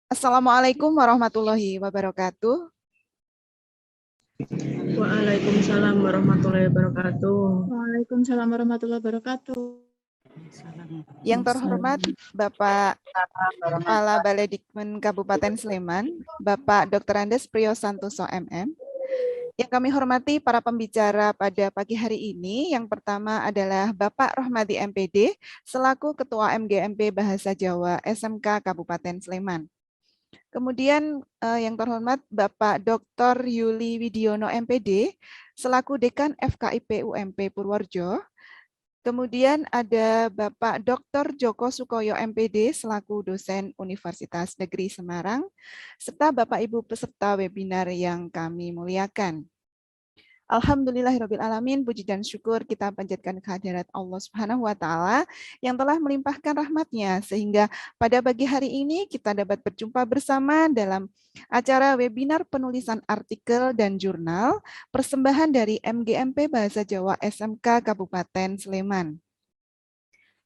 Assalamualaikum warahmatullahi wabarakatuh. Waalaikumsalam warahmatullahi wabarakatuh. Waalaikumsalam warahmatullahi wabarakatuh. Yang terhormat Bapak Kepala Balai Dikmen Kabupaten Sleman, Bapak Dr. Andes Priyosantoso MM. Yang kami hormati para pembicara pada pagi hari ini, yang pertama adalah Bapak Rohmadi MPD, selaku Ketua MGMP Bahasa Jawa SMK Kabupaten Sleman. Kemudian yang terhormat Bapak Dr. Yuli Widiono MPD, selaku Dekan FKIP UMP Purworejo. Kemudian ada Bapak Dr. Joko Sukoyo MPD, selaku dosen Universitas Negeri Semarang, serta Bapak Ibu peserta webinar yang kami muliakan. Alhamdulillahirrabbilalamin, puji dan syukur kita panjatkan kehadirat Allah Subhanahu wa Ta'ala yang telah melimpahkan rahmat-Nya, sehingga pada pagi hari ini kita dapat berjumpa bersama dalam acara webinar penulisan artikel dan jurnal persembahan dari MGMP Bahasa Jawa SMK Kabupaten Sleman.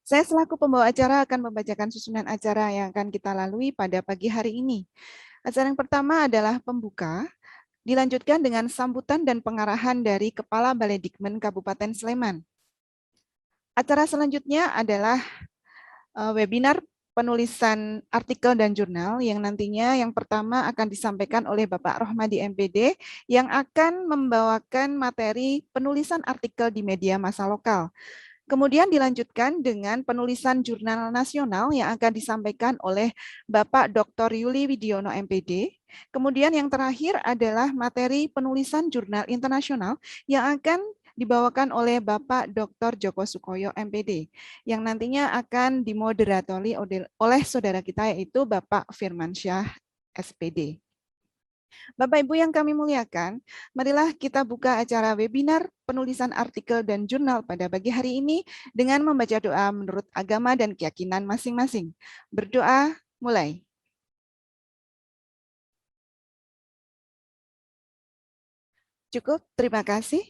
Saya selaku pembawa acara akan membacakan susunan acara yang akan kita lalui pada pagi hari ini. Acara yang pertama adalah pembuka, dilanjutkan dengan sambutan dan pengarahan dari Kepala Balai Dikmen Kabupaten Sleman. Acara selanjutnya adalah webinar penulisan artikel dan jurnal yang nantinya yang pertama akan disampaikan oleh Bapak Rohmadi MPD yang akan membawakan materi penulisan artikel di media massa lokal. Kemudian dilanjutkan dengan penulisan jurnal nasional yang akan disampaikan oleh Bapak Dr. Yuli Widiono MPD. Kemudian yang terakhir adalah materi penulisan jurnal internasional yang akan dibawakan oleh Bapak Dr. Joko Sukoyo MPD, yang nantinya akan dimoderatori oleh saudara kita yaitu Bapak Firmansyah SPD. Bapak Ibu yang kami muliakan, marilah kita buka acara webinar penulisan artikel dan jurnal pada pagi hari ini dengan membaca doa menurut agama dan keyakinan masing-masing. Berdoa, mulai. Cukup, terima kasih.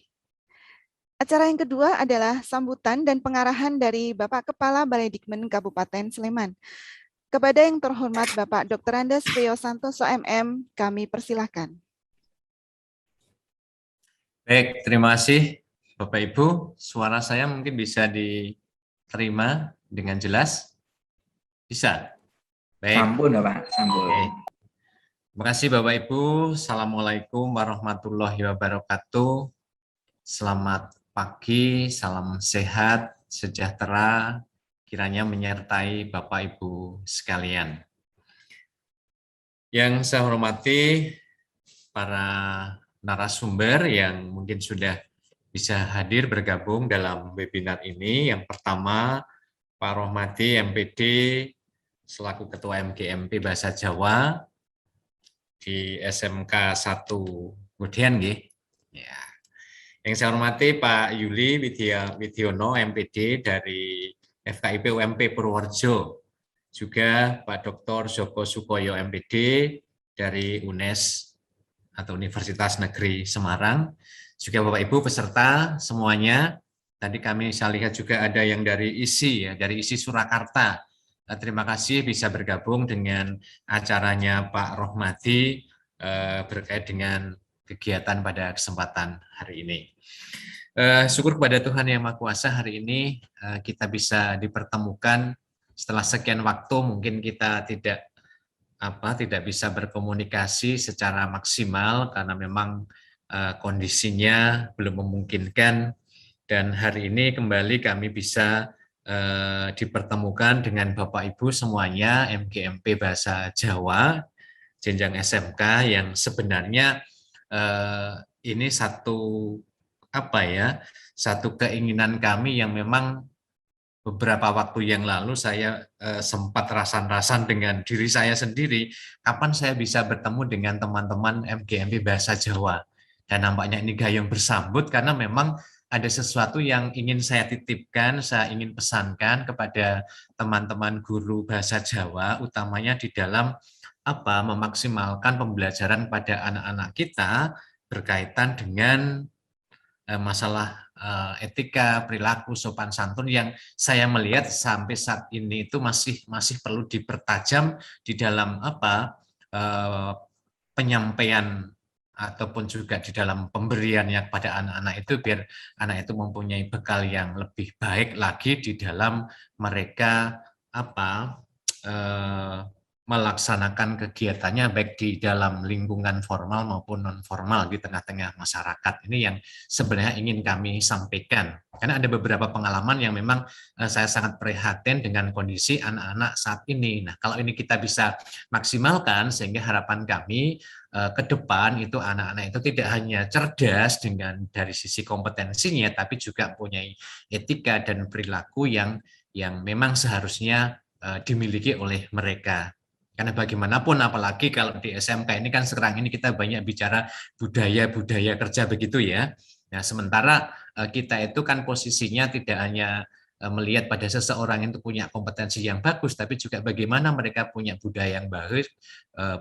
Acara yang kedua adalah sambutan dan pengarahan dari Bapak Kepala Balai Dikmen Kabupaten Sleman. Kepada yang terhormat Bapak Dr. Andes Priyosantoso MM, kami persilahkan. Baik, terima kasih Bapak Ibu. Suara saya mungkin bisa diterima dengan jelas? Bisa? Baik. Sampun, Pak. Sampun. Oke. Terima kasih Bapak Ibu. Assalamualaikum warahmatullahi wabarakatuh. Selamat pagi, salam sehat, sejahtera, kiranya menyertai Bapak Ibu sekalian. Yang saya hormati para narasumber yang mungkin sudah bisa hadir bergabung dalam webinar ini. Yang pertama, Pak Rohmadi MPD selaku Ketua MGMP Bahasa Jawa di SMK 1 Kemudian ya. Yang saya hormati Pak Yuli Widiono MPD dari FKIP UMP Purworejo. Juga Pak Dr. Joko Sukoyo MPD dari UNES atau Universitas Negeri Semarang. Juga Bapak Ibu peserta semuanya. Tadi kami saya lihat juga ada yang dari ISI, ya, dari ISI Surakarta. Terima kasih bisa bergabung dengan acaranya Pak Rohmadi berkait dengan kegiatan pada kesempatan hari ini. Syukur kepada Tuhan Yang Maha Kuasa, hari ini kita bisa dipertemukan setelah sekian waktu. Mungkin kita tidak bisa berkomunikasi secara maksimal karena memang kondisinya belum memungkinkan, dan hari ini kembali kami bisa dipertemukan dengan Bapak Ibu semuanya MGMP Bahasa Jawa jenjang SMK yang sebenarnya ini satu keinginan kami yang memang beberapa waktu yang lalu saya sempat rasan-rasan dengan diri saya sendiri, kapan saya bisa bertemu dengan teman-teman MGMP Bahasa Jawa. Dan nampaknya ini gayung bersambut karena memang ada sesuatu yang ingin saya titipkan, saya ingin pesankan kepada teman-teman guru Bahasa Jawa, utamanya di dalam memaksimalkan pembelajaran pada anak-anak kita berkaitan dengan masalah etika, perilaku, sopan santun yang saya melihat sampai saat ini itu masih perlu dipertajam di dalam penyampaian ataupun juga di dalam pemberiannya kepada anak-anak itu, biar anak itu mempunyai bekal yang lebih baik lagi di dalam mereka melaksanakan kegiatannya baik di dalam lingkungan formal maupun non formal di tengah-tengah masyarakat. Ini yang sebenarnya ingin kami sampaikan. Karena ada beberapa pengalaman yang memang saya sangat prihatin dengan kondisi anak-anak saat ini. Nah, kalau ini kita bisa maksimalkan, sehingga harapan kami ke depan itu anak-anak itu tidak hanya cerdas dengan dari sisi kompetensinya, tapi juga punya etika dan perilaku yang memang seharusnya dimiliki oleh mereka. Karena bagaimanapun, apalagi kalau di SMK ini kan sekarang ini kita banyak bicara budaya kerja begitu ya. Nah, sementara kita itu kan posisinya tidak hanya melihat pada seseorang itu punya kompetensi yang bagus, tapi juga bagaimana mereka punya budaya yang baik,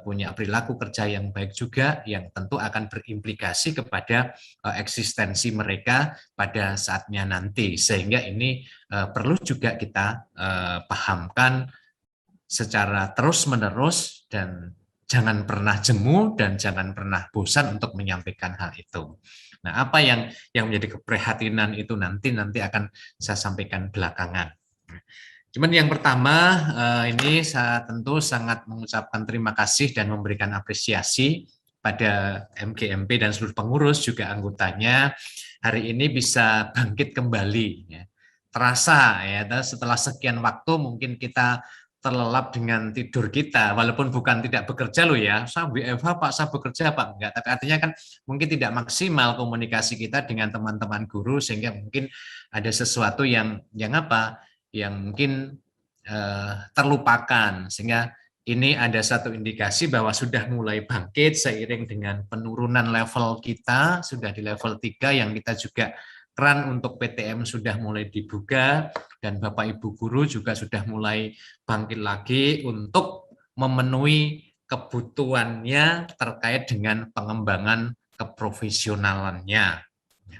punya perilaku kerja yang baik juga, yang tentu akan berimplikasi kepada eksistensi mereka pada saatnya nanti. Sehingga ini perlu juga kita pahamkan secara terus-menerus, dan jangan pernah jemu dan jangan pernah bosan untuk menyampaikan hal itu. Nah, apa yang menjadi keprihatinan itu nanti akan saya sampaikan belakangan. Cuman yang pertama, ini saya tentu sangat mengucapkan terima kasih dan memberikan apresiasi pada MGMP dan seluruh pengurus juga anggotanya hari ini bisa bangkit kembali. Ya. Terasa ya, setelah sekian waktu mungkin kita terlelap dengan tidur kita, walaupun bukan tidak bekerja loh ya, saya WFH Pak, saya bekerja Pak, enggak, tapi artinya kan mungkin tidak maksimal komunikasi kita dengan teman-teman guru, sehingga mungkin ada sesuatu yang mungkin terlupakan, sehingga ini ada satu indikasi bahwa sudah mulai bangkit seiring dengan penurunan level kita, sudah di level 3 yang kita juga keran untuk PTM sudah mulai dibuka, dan Bapak Ibu guru juga sudah mulai bangkit lagi untuk memenuhi kebutuhannya terkait dengan pengembangan keprofesionalannya.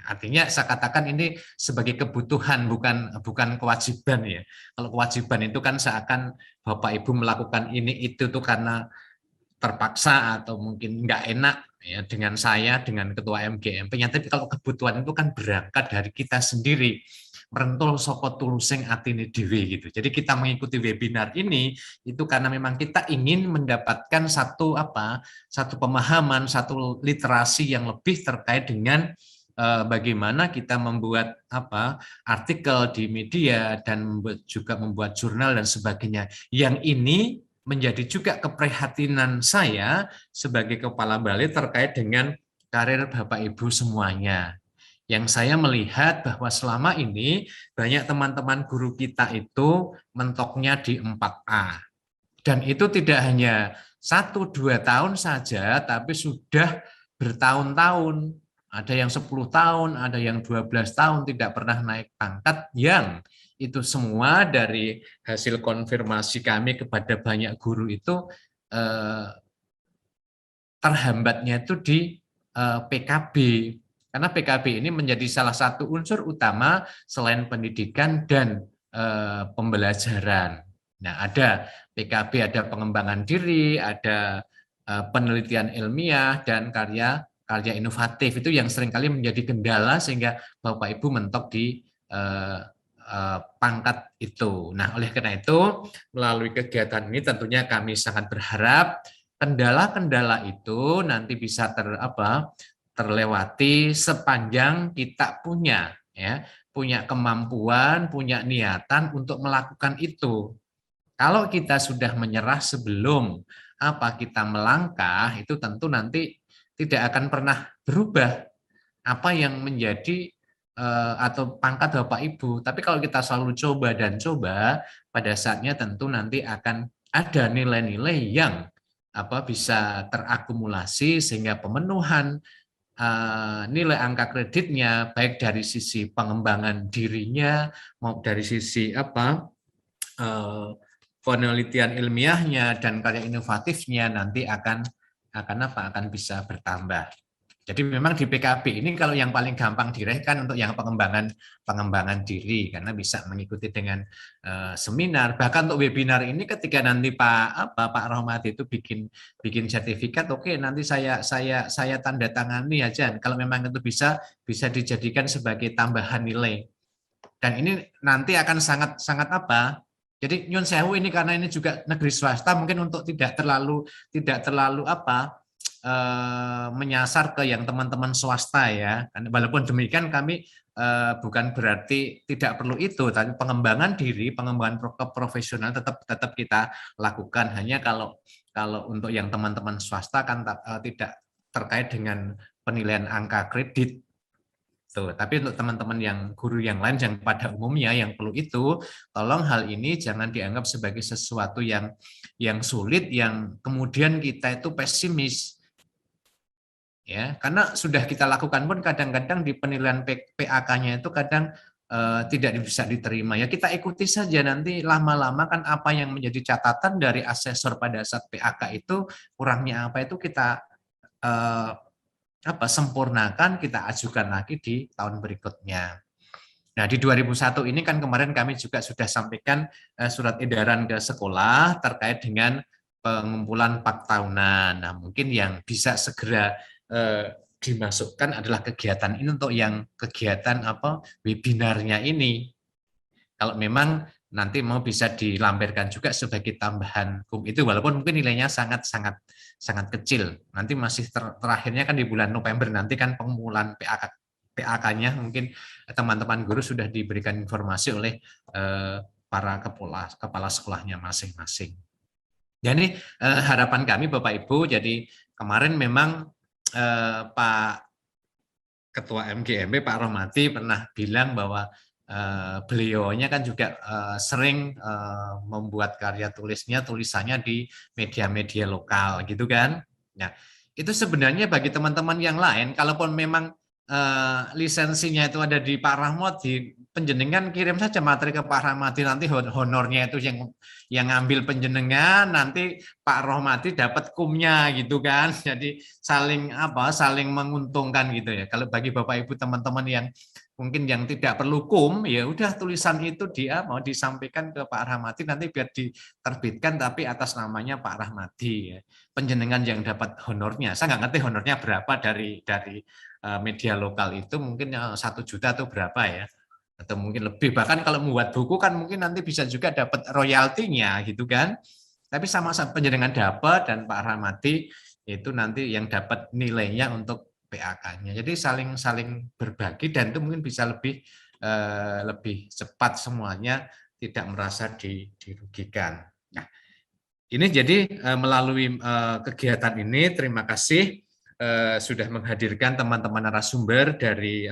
Artinya saya katakan ini sebagai kebutuhan, bukan kewajiban ya. Kalau kewajiban itu kan seakan Bapak Ibu melakukan ini itu tuh karena terpaksa atau mungkin nggak enak ya dengan saya, dengan ketua MGMP-nya. Tapi kalau kebutuhan itu kan berangkat dari kita sendiri, merentul saka tulusing atine dhewe gitu. Jadi kita mengikuti webinar ini itu karena memang kita ingin mendapatkan satu pemahaman, satu literasi yang lebih terkait dengan bagaimana kita membuat artikel di media dan juga membuat jurnal dan sebagainya. Yang ini menjadi juga keprihatinan saya sebagai kepala balai terkait dengan karir Bapak Ibu semuanya. Yang saya melihat bahwa selama ini banyak teman-teman guru kita itu mentoknya di 4A. Dan itu tidak hanya 1-2 tahun saja, tapi sudah bertahun-tahun. Ada yang 10 tahun, ada yang 12 tahun tidak pernah naik pangkat, yang itu semua dari hasil konfirmasi kami kepada banyak guru itu terhambatnya itu di PKB. Karena PKB ini menjadi salah satu unsur utama selain pendidikan dan pembelajaran. Nah, ada PKB, ada pengembangan diri, ada penelitian ilmiah, dan karya inovatif. Itu yang seringkali menjadi kendala sehingga Bapak Ibu mentok di pangkat itu. Nah, oleh karena itu, melalui kegiatan ini tentunya kami sangat berharap kendala-kendala itu nanti bisa terlewati sepanjang kita punya kemampuan, punya niatan untuk melakukan itu. Kalau kita sudah menyerah sebelum kita melangkah, itu tentu nanti tidak akan pernah berubah apa yang menjadi atau pangkat Bapak Ibu. Tapi kalau kita selalu coba dan coba, pada saatnya tentu nanti akan ada nilai-nilai yang bisa terakumulasi sehingga pemenuhan nilai angka kreditnya baik dari sisi pengembangan dirinya maupun dari sisi penelitian ilmiahnya dan karya inovatifnya nanti akan bisa bertambah. Jadi memang di PKB ini kalau yang paling gampang diraih kan untuk yang pengembangan diri, karena bisa mengikuti dengan seminar. Bahkan untuk webinar ini ketika nanti Pak Rohmati itu bikin sertifikat, oke, nanti saya tanda tangani aja. Kalau memang itu bisa dijadikan sebagai tambahan nilai. Dan ini nanti akan sangat apa? Jadi nyun sewu ini karena ini juga negeri swasta, mungkin untuk tidak terlalu menyasar ke yang teman-teman swasta ya. Walaupun demikian kami bukan berarti tidak perlu itu, tapi pengembangan diri, pengembangan profesional tetap kita lakukan. Hanya kalau untuk yang teman-teman swasta kan tidak terkait dengan penilaian angka kredit. Tuh, tapi untuk teman-teman yang guru yang lain yang pada umumnya yang perlu itu, tolong hal ini jangan dianggap sebagai sesuatu yang sulit, yang kemudian kita itu pesimis. Ya, karena sudah kita lakukan pun kadang-kadang di penilaian PAK-nya itu kadang tidak bisa diterima. Ya kita ikuti saja, nanti lama-lama kan apa yang menjadi catatan dari asesor pada saat PAK itu kurangnya apa itu kita sempurnakan, kita ajukan lagi di tahun berikutnya. Nah, di 2001 ini kan kemarin kami juga sudah sampaikan surat edaran ke sekolah terkait dengan pengumpulan PAK tahunan. Nah, mungkin yang bisa segera dimasukkan adalah kegiatan ini untuk yang kegiatan webinarnya ini. Kalau memang nanti mau bisa dilampirkan juga sebagai tambahan KUM itu, walaupun mungkin nilainya sangat kecil. Nanti masih terakhirnya kan di bulan November, nanti kan pengumpulan PAK-nya mungkin teman-teman guru sudah diberikan informasi oleh para kepala sekolahnya masing-masing. Jadi harapan kami Bapak Ibu, jadi kemarin memang Pak Ketua MGMP Pak Rohmati pernah bilang bahwa beliaunya kan juga sering membuat karya tulisannya di media-media lokal gitu kan. Nah, itu sebenarnya bagi teman-teman yang lain, kalaupun memang lisensinya itu ada di Pak Rahmati, penjenengan kirim saja materi ke Pak Rahmati, nanti honornya itu yang ngambil penjenengan, nanti Pak Rohmati dapat kumnya gitu kan. Jadi saling menguntungkan gitu ya. Kalau bagi Bapak Ibu teman-teman yang mungkin yang tidak perlu kum, ya udah tulisan itu mau disampaikan ke Pak Rahmati, nanti biar diterbitkan tapi atas namanya Pak Rahmati ya. Penjenengan yang dapat honornya, saya nggak ngerti honornya berapa dari media lokal itu, mungkin 1 juta atau berapa ya, atau mungkin lebih. Bahkan kalau membuat buku kan mungkin nanti bisa juga dapat royaltinya gitu kan. Tapi sama-sama penjenengan dapat dan Pak Rahmati itu nanti yang dapat nilainya untuk PAK-nya. Jadi saling berbagi dan itu mungkin bisa lebih cepat semuanya, tidak merasa dirugikan. Nah, ini jadi melalui kegiatan ini terima kasih sudah menghadirkan teman-teman narasumber dari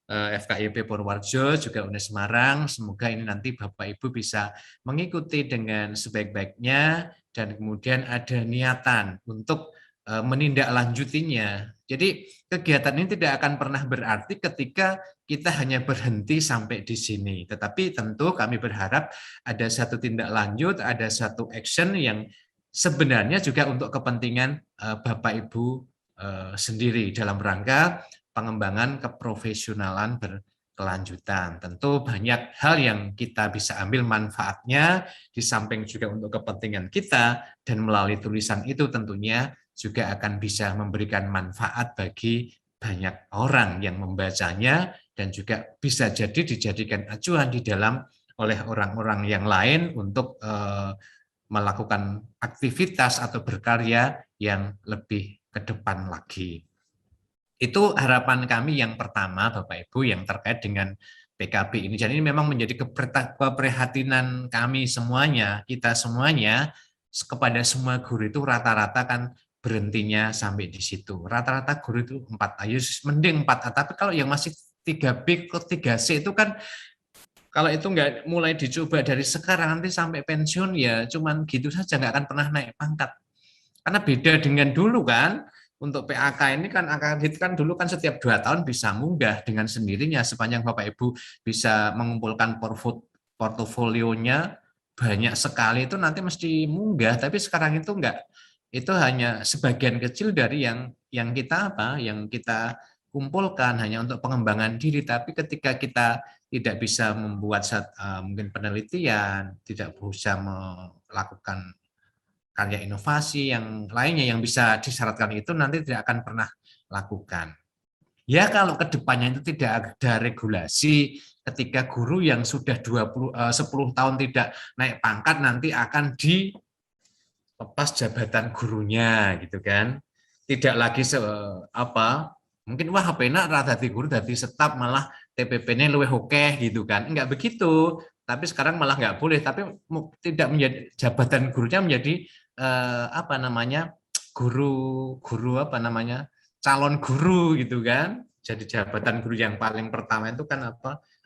FKIP Purworejo, juga UNES Semarang. Semoga ini nanti Bapak Ibu bisa mengikuti dengan sebaik-baiknya dan kemudian ada niatan untuk menindaklanjutinya. Jadi kegiatan ini tidak akan pernah berarti ketika kita hanya berhenti sampai di sini. Tetapi tentu kami berharap ada satu tindak lanjut, ada satu action yang sebenarnya juga untuk kepentingan Bapak Ibu sendiri dalam rangka pengembangan keprofesionalan berkelanjutan. Tentu banyak hal yang kita bisa ambil manfaatnya, di samping juga untuk kepentingan kita, dan melalui tulisan itu tentunya juga akan bisa memberikan manfaat bagi banyak orang yang membacanya, dan juga bisa jadi dijadikan acuan di dalam oleh orang-orang yang lain untuk melakukan aktivitas atau berkarya yang lebih ke depan lagi. Itu harapan kami yang pertama Bapak Ibu yang terkait dengan PKB ini. Jadi ini memang menjadi keprihatinan kami semuanya, kita semuanya, kepada semua guru itu rata-rata kan berhentinya sampai di situ. Rata-rata guru itu 4A, mending 4A, tapi kalau yang masih 3B ke 3C itu kan kalau itu nggak mulai dicoba dari sekarang nanti sampai pensiun ya cuman gitu saja, nggak akan pernah naik pangkat. Karena beda dengan dulu kan, untuk PAK ini kan akademik kan dulu kan setiap 2 tahun bisa munggah dengan sendirinya sepanjang Bapak Ibu bisa mengumpulkan portofolionya banyak sekali itu nanti mesti munggah, tapi sekarang itu enggak itu hanya sebagian kecil dari yang kita yang kita kumpulkan hanya untuk pengembangan diri. Tapi ketika kita tidak bisa membuat mungkin penelitian, tidak bisa melakukan karya inovasi yang lainnya yang bisa disyaratkan, itu nanti tidak akan pernah lakukan. Ya kalau kedepannya itu tidak ada regulasi, ketika guru yang sudah 10 tahun tidak naik pangkat nanti akan dilepas jabatan gurunya gitu kan. Tidak lagi mungkin wah penak ra dadi guru dadi staf malah TPP-nya luwih oke gitu kan. Enggak begitu. Tapi sekarang malah enggak boleh, tapi tidak menjadi jabatan gurunya menjadi guru calon guru gitu kan. Jadi jabatan guru yang paling pertama itu kan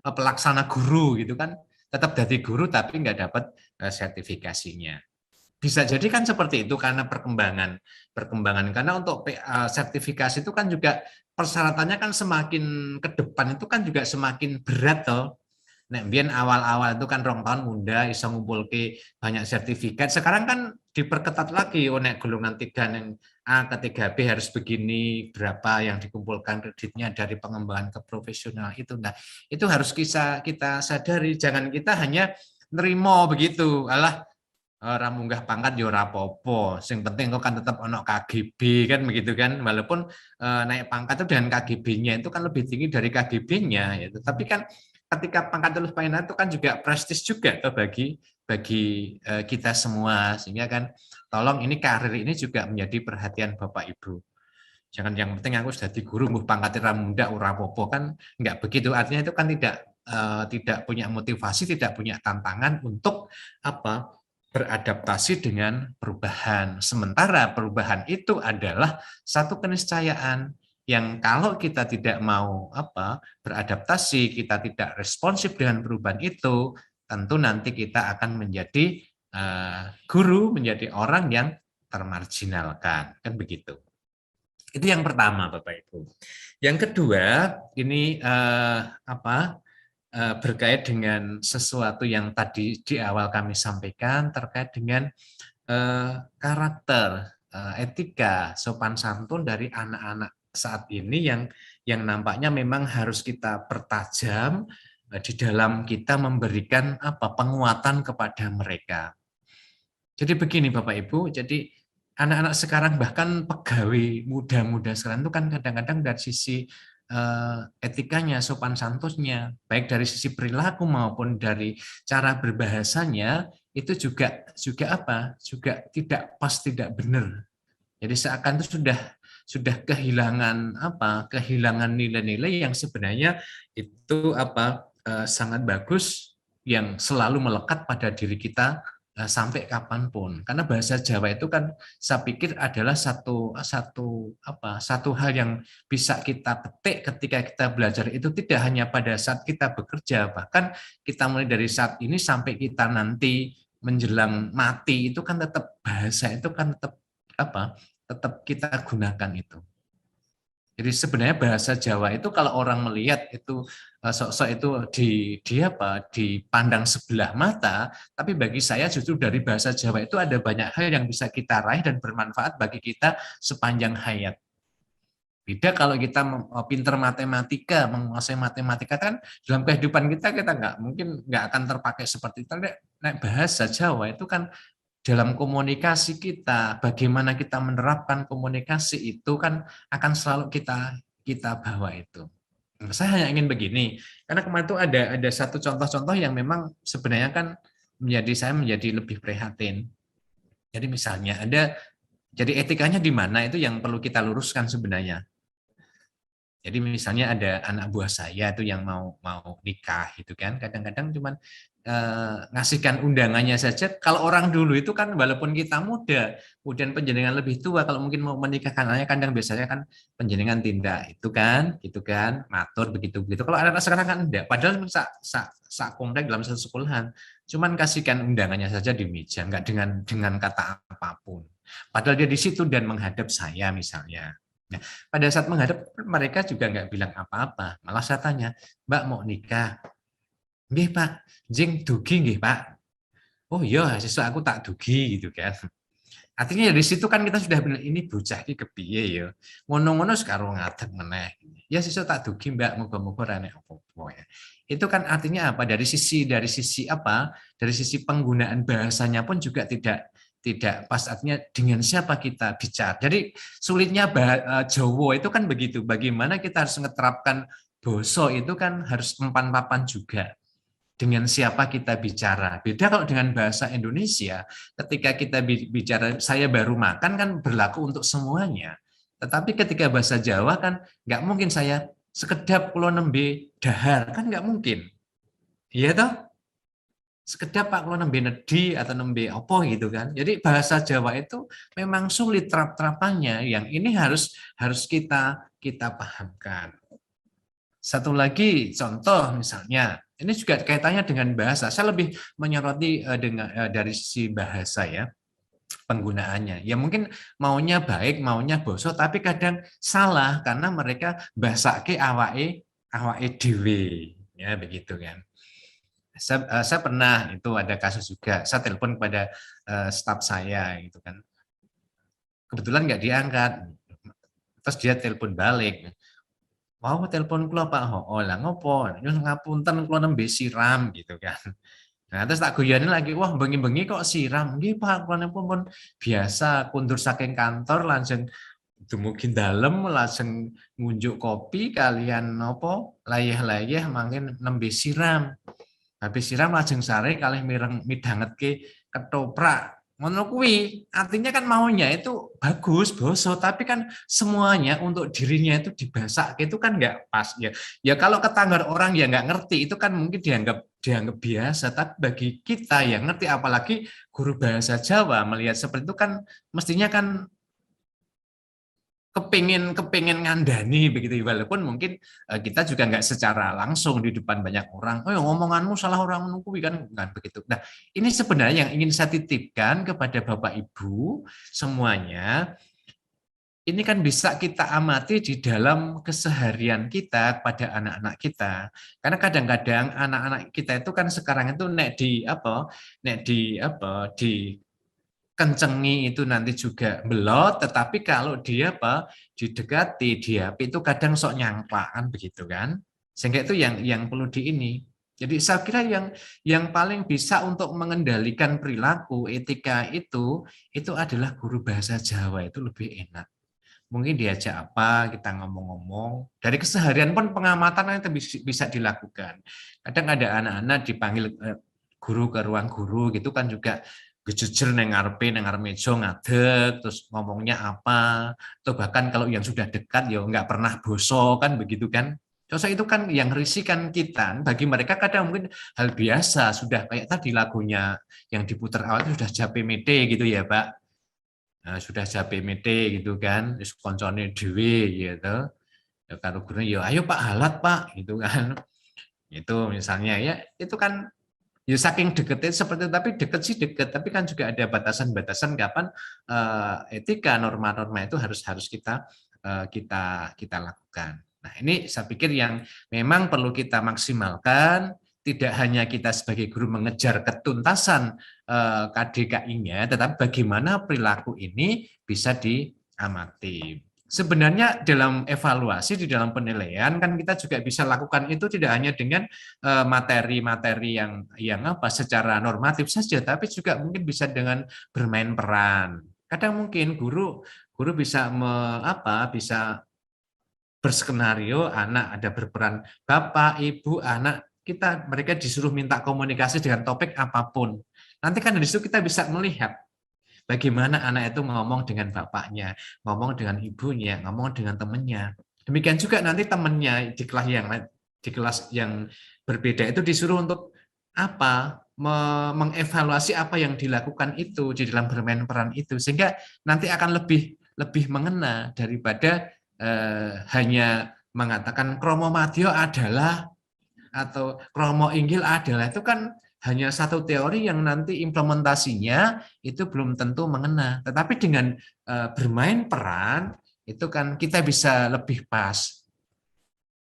pelaksana guru gitu kan, tetap jadi guru tapi nggak dapat sertifikasinya. Bisa jadi kan seperti itu karena perkembangan karena untuk sertifikasi itu kan juga persyaratannya kan semakin ke depan itu kan juga semakin berat toh. Nek biyen awal-awal itu kan 2 tahun muda iso ngumpulke banyak sertifikat. Sekarang kan diperketat lagi, nek golongan 3 yang A ke 3B harus begini, berapa yang dikumpulkan kreditnya dari pengembangan ke profesional itu. Nah, itu harus kita sadari, jangan kita hanya nerimo begitu. Alah ora munggah pangkat ya ora apa-apa. Sing penting kok kan tetap ono KGB kan begitu kan. Walaupun naik pangkat itu dengan KGB-nya itu kan lebih tinggi dari KGB-nya gitu. Tapi kan ketika pangkat terus pangkat itu kan juga prestis juga tuh bagi kita semua, sehingga kan tolong ini karir ini juga menjadi perhatian Bapak Ibu. Jangan yang penting aku sudah di guru mbuh pangkatnya muda ora apa-apa kan enggak begitu. Artinya itu kan tidak punya motivasi, tidak punya tantangan untuk beradaptasi dengan perubahan. Sementara perubahan itu adalah satu keniscayaan yang kalau kita tidak mau beradaptasi, kita tidak responsif dengan perubahan itu, tentu nanti kita akan menjadi guru, menjadi orang yang termarginalkan, kan begitu. Itu yang pertama, Bapak Ibu. Yang kedua, ini berkait dengan sesuatu yang tadi di awal kami sampaikan terkait dengan karakter, etika, sopan santun dari anak-anak saat ini yang nampaknya memang harus kita pertajam di dalam kita memberikan penguatan kepada mereka. Jadi begini Bapak Ibu, jadi anak-anak sekarang bahkan pegawai muda-muda sekarang itu kan kadang-kadang dari sisi etikanya, sopan santunnya, baik dari sisi perilaku maupun dari cara berbahasanya itu juga tidak pas, tidak benar. Jadi seakan itu sudah kehilangan nilai-nilai yang sebenarnya itu sangat bagus yang selalu melekat pada diri kita sampai kapanpun. Karena bahasa Jawa itu kan saya pikir adalah satu hal yang bisa kita petik ketika kita belajar itu tidak hanya pada saat kita bekerja, bahkan kita mulai dari saat ini sampai kita nanti menjelang mati itu kan tetap bahasa itu kan tetap kita gunakan itu. Jadi sebenarnya bahasa Jawa itu kalau orang melihat itu sok-sok itu dipandang sebelah mata, tapi bagi saya justru dari bahasa Jawa itu ada banyak hal yang bisa kita raih dan bermanfaat bagi kita sepanjang hayat. Beda kalau kita pinter matematika, menguasai matematika kan dalam kehidupan kita nggak akan terpakai seperti itu. Nek bahasa Jawa itu kan dalam komunikasi kita, bagaimana kita menerapkan komunikasi itu kan akan selalu kita bawa itu. Saya hanya ingin begini, karena kemarin itu ada satu contoh-contoh yang memang sebenarnya kan saya menjadi lebih prihatin. Jadi misalnya jadi etikanya di mana itu yang perlu kita luruskan sebenarnya. Jadi misalnya ada anak buah saya itu yang mau nikah gitu kan, kadang-kadang cuman ngasihkan undangannya saja. Kalau orang dulu itu kan walaupun kita muda, kemudian penjenengan lebih tua, kalau mungkin mau menikahkan anaknya kadang biasanya kan penjenengan tindak itu kan, gitu kan, matur begitu. Kalau anak-anak sekarang kan enggak, padahal sak komplek dalam satu sekolahan, cuman kasihkan undangannya saja di meja, enggak dengan kata apapun. Padahal dia di situ dan menghadap saya misalnya. Nah, pada saat menghadap mereka juga enggak bilang apa-apa, malah saya tanya, Mbak mau nikah? Nggih Pak, jeng dugi nggih Pak. Oh iya, sesuk aku tak dugi gitu kan. Artinya dari situ kan kita sudah bilang ini bocah iki kepiye ya. Ngono-ngono sekaro ngadeg meneh. Ya sesuk tak dugi Mbak, muga-muga ora enek apa-apa ya. Itu kan artinya apa? Dari sisi apa? Dari sisi penggunaan bahasanya pun juga tidak pas, artinya dengan siapa kita bicara. Jadi sulitnya Jawa itu kan begitu. Bagaimana kita harus ngeterapkan boso itu kan harus empan papan juga. Dengan siapa kita bicara. Beda kalau dengan bahasa Indonesia, ketika kita bicara saya baru makan kan berlaku untuk semuanya. Tetapi ketika bahasa Jawa kan nggak mungkin saya sekedap kulo nembe dahar, kan nggak mungkin. Iya toh? Sekedap Pak kulo nembe nedi atau nembe opo gitu kan. Jadi bahasa Jawa itu memang sulit terap-terapannya, yang ini harus kita pahamkan. Satu lagi contoh misalnya, ini juga kaitannya dengan bahasa. Saya lebih menyoroti dari sisi bahasa ya, penggunaannya. Ya mungkin maunya baik, maunya boso, tapi kadang salah karena mereka bahasake awake dhewe. Ya begitu kan. Saya pernah itu ada kasus juga. Saya telepon kepada staf saya gitu kan. Kebetulan nggak diangkat. Terus dia telepon balik. Wow, telepon kula Pak, oh lah ngopo? Nyun ngapunten kula nembe siram gitu kan. Nah, terus tak guyoni lagi, wah bengi-bengi kok siram. Nggih Pak, kula pun biasa kundur saking kantor langsung dumugi dalem langsung ngunjuk kopi kalian nopo layah-layah mangkin nembe siram. Habis siram lajeng sare kalih mireng midhangetke ketoprak. Ngono kuwi, artinya kan maunya itu bagus, boso, tapi kan semuanya untuk dirinya itu dibasak, itu kan nggak pas ya. Ya kalau ketanggar orang yang nggak ngerti itu kan mungkin dianggap biasa, tapi bagi kita yang ngerti, apalagi guru bahasa Jawa melihat seperti itu kan mestinya kan kepingin ngandani begitu, walaupun mungkin kita juga nggak secara langsung di depan banyak orang, oh ngomonganmu salah orang menunggu kan begitu. Nah ini sebenarnya yang ingin saya titipkan kepada Bapak Ibu semuanya, ini kan bisa kita amati di dalam keseharian kita pada anak-anak kita, karena kadang-kadang anak-anak kita itu kan sekarang itu nek di kencengi itu nanti juga belot, tetapi kalau dia didekati di HP itu kadang sok nyangklaan begitu kan, sehingga itu yang perlu ini. Jadi saya kira yang paling bisa untuk mengendalikan perilaku etika itu adalah guru bahasa Jawa, itu lebih enak. Mungkin diajak apa, kita ngomong-ngomong, dari keseharian pun pengamatan itu bisa dilakukan. Kadang ada anak-anak dipanggil guru ke ruang guru gitu kan juga gejejer nang ngarepe meja ngadeg, terus ngomongnya apa, atau bahkan kalau yang sudah dekat ya nggak pernah boso kan begitu kan. Terus itu kan yang risikan kita, bagi mereka kadang mungkin hal biasa, sudah kayak tadi lagunya yang diputar awal itu sudah Jape Mete gitu ya Pak. Nah, sudah Jape Mete gitu kan, terus koncone dhewe gitu. Ya karo guru ya ayo Pak halat Pak gitu kan. Itu misalnya ya, itu kan ya saking deketnya seperti itu, tapi deket sih deket, tapi kan juga ada batasan-batasan kapan etika norma-norma itu harus kita lakukan. Nah ini saya pikir yang memang perlu kita maksimalkan, tidak hanya kita sebagai guru mengejar ketuntasan KDKI-nya, tetapi bagaimana perilaku ini bisa diamati. Sebenarnya dalam evaluasi, di dalam penilaian kan kita juga bisa lakukan itu tidak hanya dengan materi-materi yang secara normatif saja, tapi juga mungkin bisa dengan bermain peran. Kadang mungkin guru bisa bisa berskenario, anak ada berperan bapak, ibu, anak, mereka disuruh minta komunikasi dengan topik apapun. Nanti kan dari situ kita bisa melihat bagaimana anak itu ngomong dengan bapaknya, ngomong dengan ibunya, ngomong dengan temannya. Demikian juga nanti temannya di kelas yang berbeda itu disuruh untuk mengevaluasi apa yang dilakukan itu di dalam bermain peran itu, sehingga nanti akan lebih mengena daripada hanya mengatakan kromo madya adalah atau kromo inggil adalah, itu kan hanya satu teori yang nanti implementasinya itu belum tentu mengena. Tetapi dengan bermain peran itu kan kita bisa lebih pas.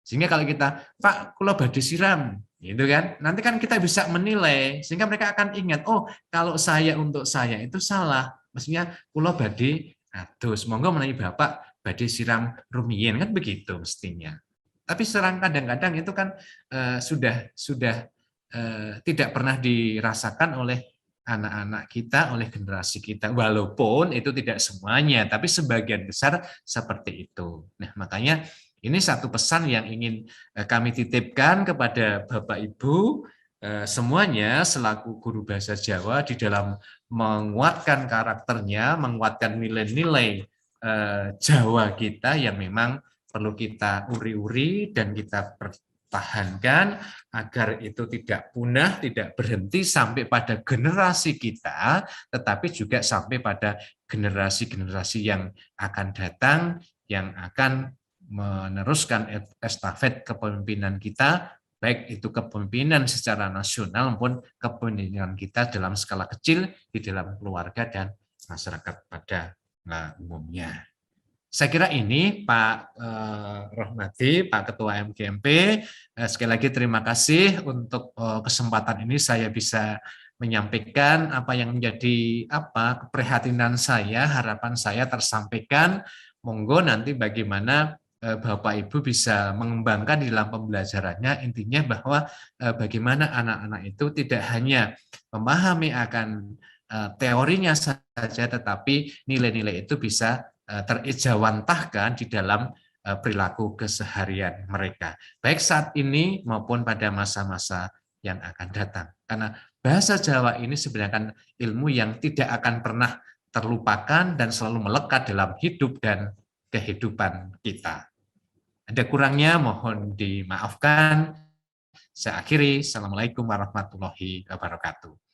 Sehingga kalau kita, Pak, kula badhe siram, Gitu kan? Nanti kan kita bisa menilai sehingga mereka akan ingat, oh kalau saya untuk saya itu salah. Maksudnya kula badhe ados, monggo menawi Bapak badhe siram rumiyin kan begitu mestinya. Tapi serang kadang-kadang itu kan sudah tidak pernah dirasakan oleh anak-anak kita, oleh generasi kita. Walaupun itu tidak semuanya, tapi sebagian besar seperti itu. Nah, makanya ini satu pesan yang ingin kami titipkan kepada Bapak Ibu semuanya selaku guru bahasa Jawa di dalam menguatkan karakternya, menguatkan nilai-nilai Jawa kita yang memang perlu kita uri-uri dan kita pertahankan agar itu tidak punah, tidak berhenti sampai pada generasi kita, tetapi juga sampai pada generasi-generasi yang akan datang, yang akan meneruskan estafet kepemimpinan kita, baik itu kepemimpinan secara nasional maupun kepemimpinan kita dalam skala kecil di dalam keluarga dan masyarakat pada umumnya. Saya kira ini Pak Rohmadi, Pak Ketua MGMP, sekali lagi terima kasih untuk kesempatan ini saya bisa menyampaikan apa yang menjadi keprihatinan saya, harapan saya tersampaikan. Monggo nanti bagaimana Bapak Ibu bisa mengembangkan di dalam pembelajarannya, intinya bahwa bagaimana anak-anak itu tidak hanya memahami akan teorinya saja, tetapi nilai-nilai itu bisa terijawantahkan di dalam perilaku keseharian mereka, baik saat ini maupun pada masa-masa yang akan datang. Karena bahasa Jawa ini sebenarnya kan ilmu yang tidak akan pernah terlupakan dan selalu melekat dalam hidup dan kehidupan kita. Ada kurangnya mohon dimaafkan. Saya akhiri. Assalamualaikum warahmatullahi wabarakatuh.